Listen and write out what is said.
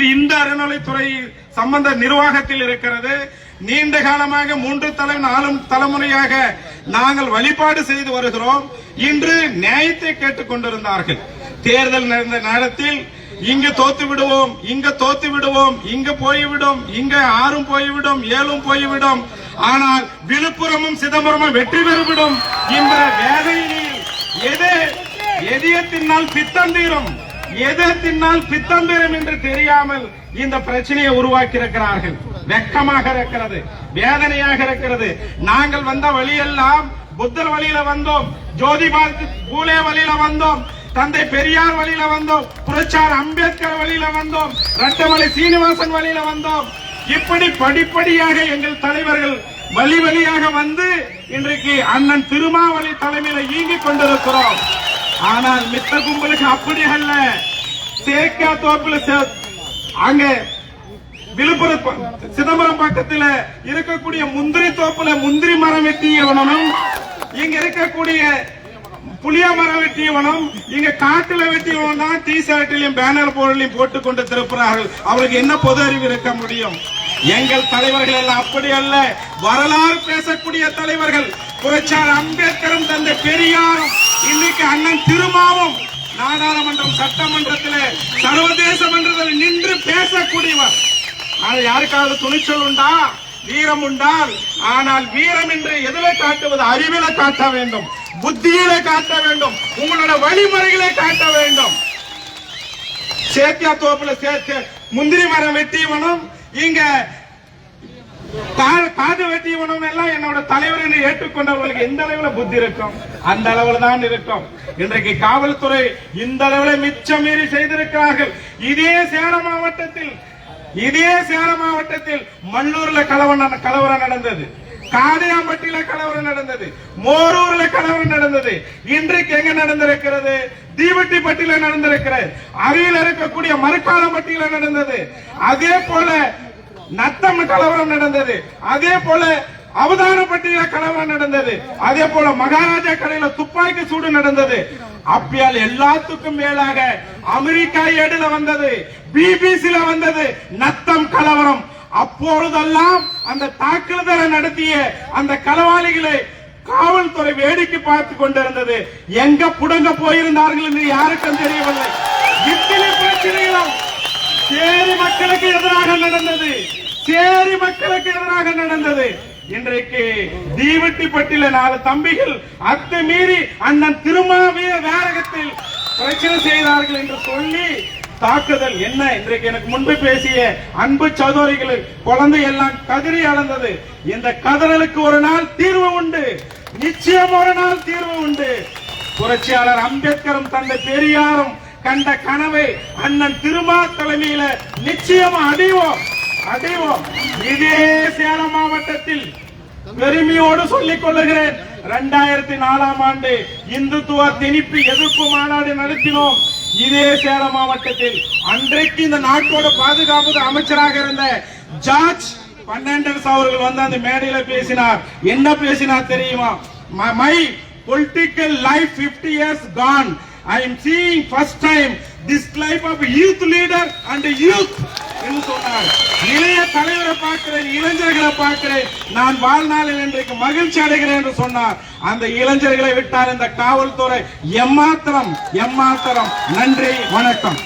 இது இந்த அறநிலைத்துறை சம்பந்த நிர்வாகத்தில் இருக்கிறது. நீண்ட காலமாக 3 4 தலைமுறையாக நாங்கள் வழிபாடு செய்து வருகிறோம். இன்று நியாயத்தை கேட்டுக் கொண்டிருந்தார்கள். தேர்தல் நடந்த நேரத்தில் இங்கு தோத்து விடுவோம், இங்க தோத்து விடுவோம், இங்க போய்விடும், இங்க 6 போய்விடும், 7 போய்விடும், ஆனால் விழுப்புரமும் சிதம்பரமும் வெற்றி பெறுவிடும் என்ற வேதனையில் எதியத்தினால் பித்தந்தீரம், எதிர்த்தினால் பித்தந்தீரம் என்று தெரியாமல் இந்த பிரச்சனையை உருவாக்கி இருக்கிறார்கள். வெக்கமாக இருக்கிறது, வேதனையாக இருக்கிறது. நாங்கள் வந்த வழியெல்லாம் புத்தர் வழியில வந்தோம், ஜோதிபா பூலே வழியில வந்தோம், தந்தை பெரியார் வழியில வந்தோம், புரட்சியாளர் அம்பேத்கர் வழியில வந்தோம், ரட்டமலை சீனிவாசன் வழியில வந்தோம். இப்படி படிப்படியாக எங்கள் தலைவர்கள் வழி வழியாக வந்து இன்றைக்கு அண்ணன் திருமாவளி தலைமையில இயங்கிக் கொண்டிருக்கிறோம். ஆனால் மித்த கும்பலுக்கு அப்படி அல்ல. சேக்கா தோப்புல அங்க விழுப்புரம் சிதம்பரம் பக்கத்தில் இருக்கக்கூடிய முந்திரி தோப்புல முந்திரி மரம் வெட்டியவனும், இங்க இருக்கக்கூடிய புளிய மரம் வெட்டியவனும், இங்க காட்டுல வெட்டியவன் தான் டி ஷர்ட்லயும் பேனர் போர்டிலையும் போட்டுக் கொண்டு திருப்புறார்கள். அவருக்கு என்ன பொது அறிவு இருக்க முடியும்? எங்கள் தலைவர்கள் எல்லாம் அப்படி அல்ல. வரலாறு பேசக்கூடிய தலைவர்கள். புரட்சியாளர் அம்பேத்கரும் தந்தை பெரியாரும் இன்னைக்கு அண்ணன் திருமாவும் நாடாளுமன்றம் சட்டமன்றத்தில் சர்வதேச மன்றத்தில் நின்று பேசக்கூடியவர். ஆனால் யாருக்காவது துணிச்சல் உண்டா, வீரம் உண்டால்? ஆனால் வீரம் என்று எதிலே காட்டுவது? அறிவில காட்ட வேண்டும், புத்தியில காட்ட வேண்டும், உங்களோட வழிமுறைகளை காட்ட வேண்டும். சேத்தியா தோப்புல முந்திரி மரம் வெட்டியவனும், இங்க காது வெட்டியவனும் எல்லாம் என்னோட தலைவர் என்று ஏற்றுக்கொண்டவர்களுக்கு எந்த அளவில் புத்தி இருக்கும்? அந்த அளவில் தான் இருக்கும். இன்றைக்கு காவல்துறை இந்த அளவில் மிச்சம் மீறி செய்திருக்கிறார்கள். இதே சேலம் மாவட்டத்தில் மல்லூர்ல கலவரம் நடந்தது, காதியாம்பட்டியில கலவரம் நடந்தது, மோரூர்ல கலவரம் நடந்தது. இன்றைக்கு எங்க நடந்திருக்கிறது? தீவட்டிப்பட்டியில நடந்திருக்கிறது, அருகில் இருக்கக்கூடிய மறுக்காலம்பட்டியில நடந்தது. அதே போல நத்தம் கலவரம் நடந்தது, அதே போல அவதானப்பட்டியில கலவரம் நடந்தது, அதே போல மகாராஜா கடையில துப்பாக்கி சூடு நடந்தது. அப்பியால் எல்லாத்துக்கும் மேலாக அமெரிக்கா ஏடுல வந்தது, பிபிசில வந்தது நத்தம் கலவரம். அப்பொழுதெல்லாம் அந்த தாக்குதலை நடத்திய அந்த களவாளிகளை காவல்துறை வேடிக்கை பார்த்து கொண்டிருந்தது. எங்க புடங்க போயிருந்தார்கள் என்று யாருக்கும் தெரியவில்லை. இத்தனை பிரச்சனைகளும் சேரி மக்களுக்கு எதிராக நடந்தது, சேரி மக்களுக்கு எதிராக நடந்தது. இன்றைக்கு தீவட்டிப்பட்டில 4 தம்பிகள் அத்துமீறி அண்ணன் திருமாவிய வேரகத்தில் பிரச்சனை செய்தார்கள் என்று சொல்லி தாக்குதல் என்ன? இன்றைக்கு எனக்கு முன்பு பேசிய அன்பு சகோதரிகள் குழந்தை எல்லாம் கதறி அளந்தது. இந்த கதறலுக்கு ஒரு நாள் தீர்வு உண்டு, நிச்சயம் ஒரு நாள் தீர்வு உண்டு. புரட்சியாளர் அம்பேத்கரும் தந்தை பெரியாரும் கண்ட கனவை அண்ணன் திருமா தலைமையில நிச்சயம் அடைவோம். இதே சேலம் மாவட்டத்தில் பெருமையோடு சொல்லிக் கொள்ளுகிறேன், 2004ஆம் ஆண்டு இந்துத்துவ திணிப்பு எதிர்ப்பு மாநாடு நடத்தினோம். இதே சேலம் மாவட்டத்தில் அன்றைக்கு இந்த நாட்டோட பாதுகாப்பு அமைச்சராக இருந்த ஜார்ஜ் பெர்னாண்டஸ் அவர்கள் வந்து அந்த மேடையில பேசினார். என்ன பேசினார் தெரியுமா? My political life 50 years gone. I am seeing first time this life of youth leader and youth என்று சொன்னார். இளைய தலைவரை பார்க்கிறேன், இளைஞர்களை பார்க்கிறேன், நான் வாழ்நாளில் இன்றைக்கு மகிழ்ச்சி அடைகிறேன் என்று சொன்னார். அந்த இளைஞர்களை விட்டால் இந்த காவல்துறை எம்மாத்திரம். நன்றி, வணக்கம்.